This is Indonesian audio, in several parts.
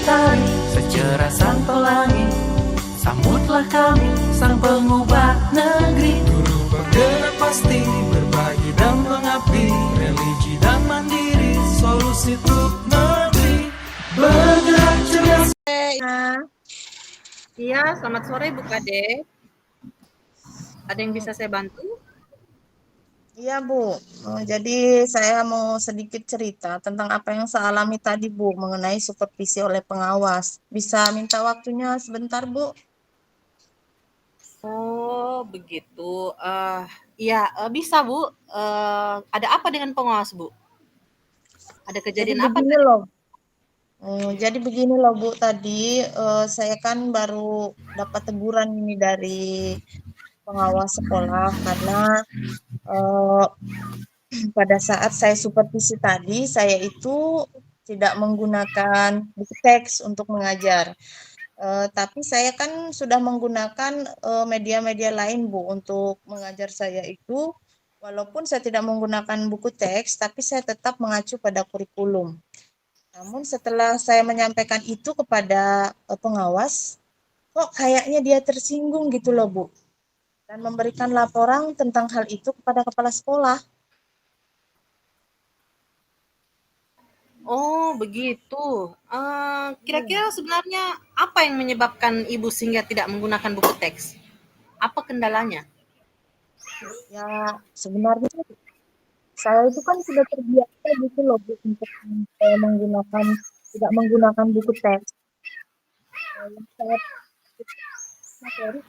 mentari, secerah sang pelangi. Sambutlah kami, sang pengubah negeri. Guru bergerak pasti, berbagi dan mengabdi. Religi dan mandiri, solusi untuk negeri. Bergerak cerdas. Iya, selamat sore Bu Kade. Ada yang bisa saya bantu? Iya Bu, jadi saya mau sedikit cerita tentang apa yang saya alami tadi Bu mengenai supervisi oleh pengawas. Bisa minta waktunya sebentar Bu? Oh, begitu. Iya, bisa Bu. Ada apa dengan pengawas Bu? Ada Jadi kejadian apa begini tadi? loh, jadi begini loh Bu tadi saya kan baru dapat teguran ini dari pengawas sekolah karena eh, pada saat saya supervisi tadi saya itu tidak menggunakan buku teks untuk mengajar. Tapi saya kan sudah menggunakan media-media lain Bu untuk mengajar saya itu, walaupun saya tidak menggunakan buku teks, tapi saya tetap mengacu pada kurikulum. Namun setelah saya menyampaikan itu kepada pengawas, kok kayaknya dia tersinggung gitu loh Bu, dan memberikan laporan tentang hal itu kepada kepala sekolah. Oh, begitu. Kira-kira sebenarnya apa yang menyebabkan Ibu sehingga tidak menggunakan buku teks? Apa kendalanya? Ya sebenarnya saya itu kan sudah terbiasa gitu loh Bu untuk menggunakan tidak menggunakan buku teks. Yang saya materi.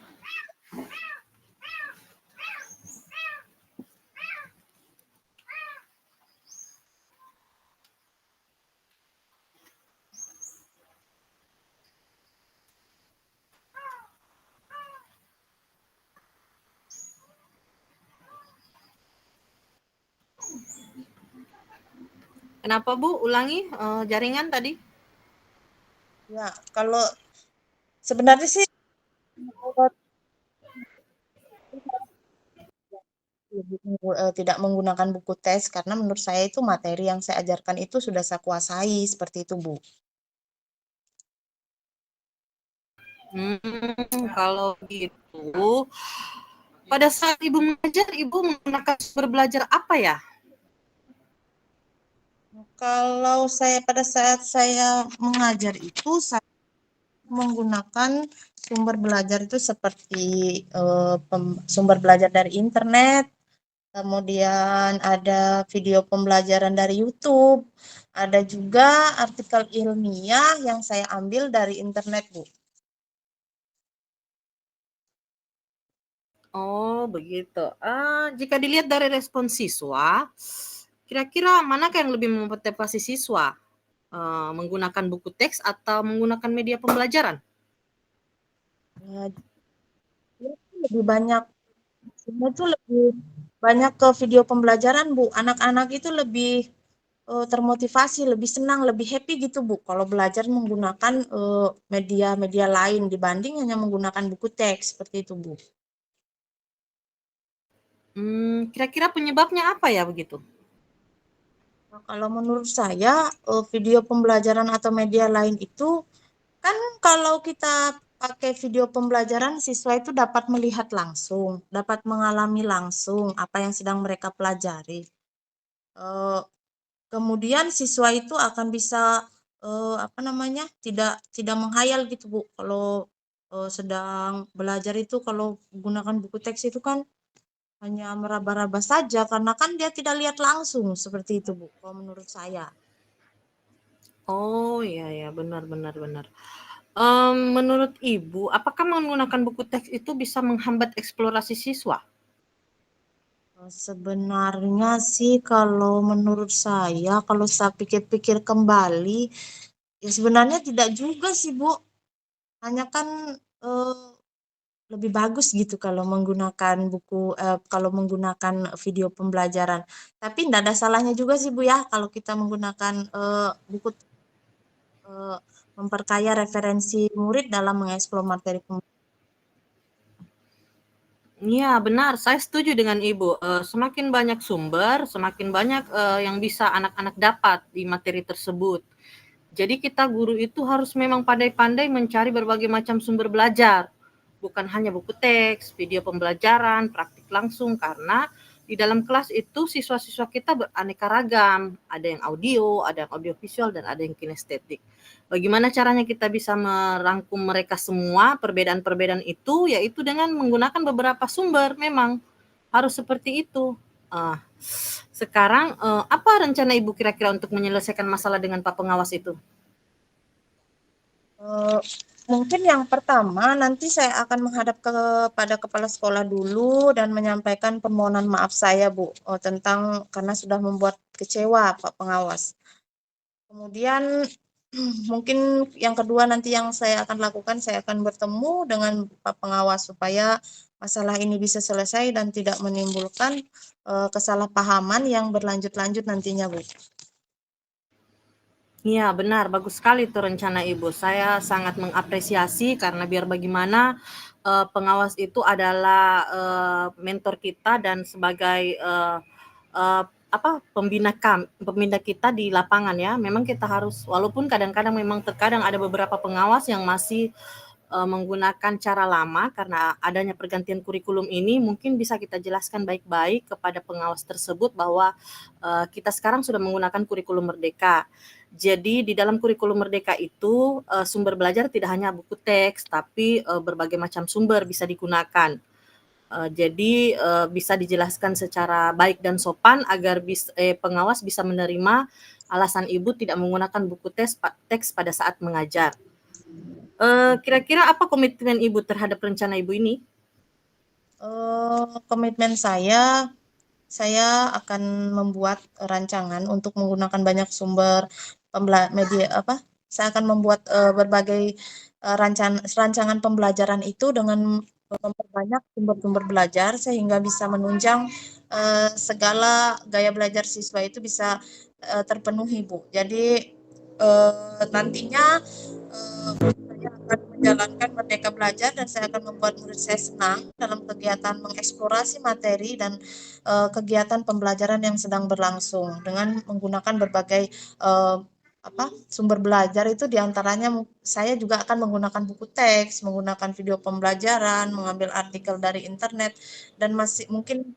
Kenapa Bu? Ulangi jaringan tadi. Ya, kalau sebenarnya sih tidak menggunakan buku tes karena menurut saya itu materi yang saya ajarkan itu sudah saya kuasai seperti itu Bu. Kalau gitu, pada saat Ibu mengajar, Ibu menggunakan sumber belajar apa ya? Kalau saya pada saat saya mengajar itu saya menggunakan sumber belajar itu seperti sumber belajar dari internet, kemudian ada video pembelajaran dari YouTube, ada juga artikel ilmiah yang saya ambil dari internet Bu. Oh, begitu. Jika dilihat dari respon siswa, kira-kira manakah yang lebih memotivasi siswa? Menggunakan buku teks atau menggunakan media pembelajaran? Nah, dia tuh lebih banyak, semua itu lebih banyak ke video pembelajaran Bu. Anak-anak itu lebih termotivasi, lebih senang, lebih happy gitu Bu. Kalau belajar menggunakan media-media lain dibanding hanya menggunakan buku teks seperti itu Bu. Kira-kira penyebabnya apa ya begitu? Nah, kalau menurut saya video pembelajaran atau media lain itu kan kalau kita pakai video pembelajaran siswa itu dapat melihat langsung, dapat mengalami langsung apa yang sedang mereka pelajari. Eh, Kemudian siswa itu akan bisa apa namanya tidak tidak menghayal gitu Bu. Kalau sedang belajar itu kalau gunakan buku teks itu kan hanya meraba-raba saja karena kan dia tidak lihat langsung seperti itu Bu. Kalau menurut saya. Oh, iya ya, benar benar benar. Menurut Ibu, apakah menggunakan buku teks itu bisa menghambat eksplorasi siswa? Sebenarnya sih kalau menurut saya kalau saya pikir-pikir kembali ya sebenarnya tidak juga sih Bu. Hanya kan eh, lebih bagus gitu kalau menggunakan kalau menggunakan video pembelajaran. Tapi tidak ada salahnya juga sih Bu ya kalau kita menggunakan buku eh, memperkaya referensi murid dalam mengeksplor materi pembelajaran. Iya, benar. Saya setuju dengan Ibu. Semakin banyak sumber, semakin banyak yang bisa anak-anak dapat di materi tersebut. Jadi kita guru itu harus memang pandai-pandai mencari berbagai macam sumber belajar. Bukan hanya buku teks, video pembelajaran, praktik langsung, karena di dalam kelas itu siswa-siswa kita beraneka ragam. Ada yang audio, ada yang audiovisual, dan ada yang kinestetik. Bagaimana caranya kita bisa merangkum mereka semua, perbedaan-perbedaan itu, yaitu dengan menggunakan beberapa sumber memang. Harus seperti itu. Sekarang apa rencana Ibu kira-kira untuk menyelesaikan masalah dengan Pak Pengawas itu? Mungkin yang pertama nanti saya akan menghadap kepada kepala sekolah dulu dan menyampaikan permohonan maaf saya, Bu, tentang karena sudah membuat kecewa Pak Pengawas. Kemudian mungkin yang kedua nanti yang saya akan lakukan, saya akan bertemu dengan Pak Pengawas supaya masalah ini bisa selesai dan tidak menimbulkan kesalahpahaman yang berlanjut-lanjut nantinya, Bu. Iya benar, bagus sekali tuh rencana Ibu. Saya sangat mengapresiasi karena biar bagaimana pengawas itu adalah mentor kita dan sebagai pembina kita di lapangan ya. Memang kita harus, walaupun kadang-kadang memang terkadang ada beberapa pengawas yang masih menggunakan cara lama karena adanya pergantian kurikulum ini, mungkin bisa kita jelaskan baik-baik kepada pengawas tersebut bahwa kita sekarang sudah menggunakan kurikulum merdeka. Jadi di dalam kurikulum merdeka itu sumber belajar tidak hanya buku teks, tapi berbagai macam sumber bisa digunakan. Jadi bisa dijelaskan secara baik dan sopan agar pengawas bisa menerima alasan Ibu tidak menggunakan buku teks pada saat mengajar. Kira-kira apa komitmen Ibu terhadap rencana Ibu ini? Komitmen saya akan membuat rancangan untuk menggunakan banyak sumber media saya akan membuat berbagai rancangan pembelajaran itu dengan memperbanyak sumber-sumber belajar sehingga bisa menunjang segala gaya belajar siswa itu bisa terpenuhi, Bu. Jadi nantinya saya akan menjalankan Merdeka Belajar dan saya akan membuat murid saya senang dalam kegiatan mengeksplorasi materi dan kegiatan pembelajaran yang sedang berlangsung dengan menggunakan berbagai sumber belajar. Itu diantaranya saya juga akan menggunakan buku teks, menggunakan video pembelajaran, mengambil artikel dari internet, dan masih mungkin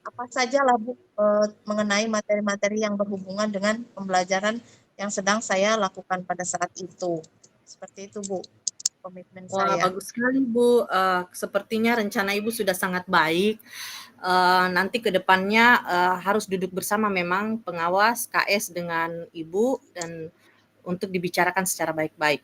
apa saja lah, Bu, mengenai materi-materi yang berhubungan dengan pembelajaran yang sedang saya lakukan pada saat itu. Seperti itu, Bu, komitmen Wah, saya. bagus sekali, Bu. Sepertinya rencana Ibu sudah sangat baik. Nanti ke depannya harus duduk bersama memang pengawas, KS dengan Ibu dan untuk dibicarakan secara baik-baik.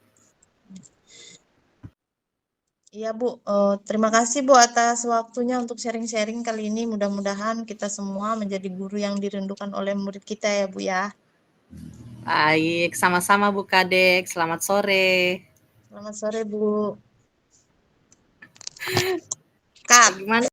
Iya, Bu. Terima kasih, Bu, atas waktunya untuk sharing-sharing kali ini. Mudah-mudahan kita semua menjadi guru yang dirindukan oleh murid kita ya, Bu ya. Baik, sama-sama Bu Kadek. Selamat sore. Selamat sore, Bu. Kak. Bagaimana?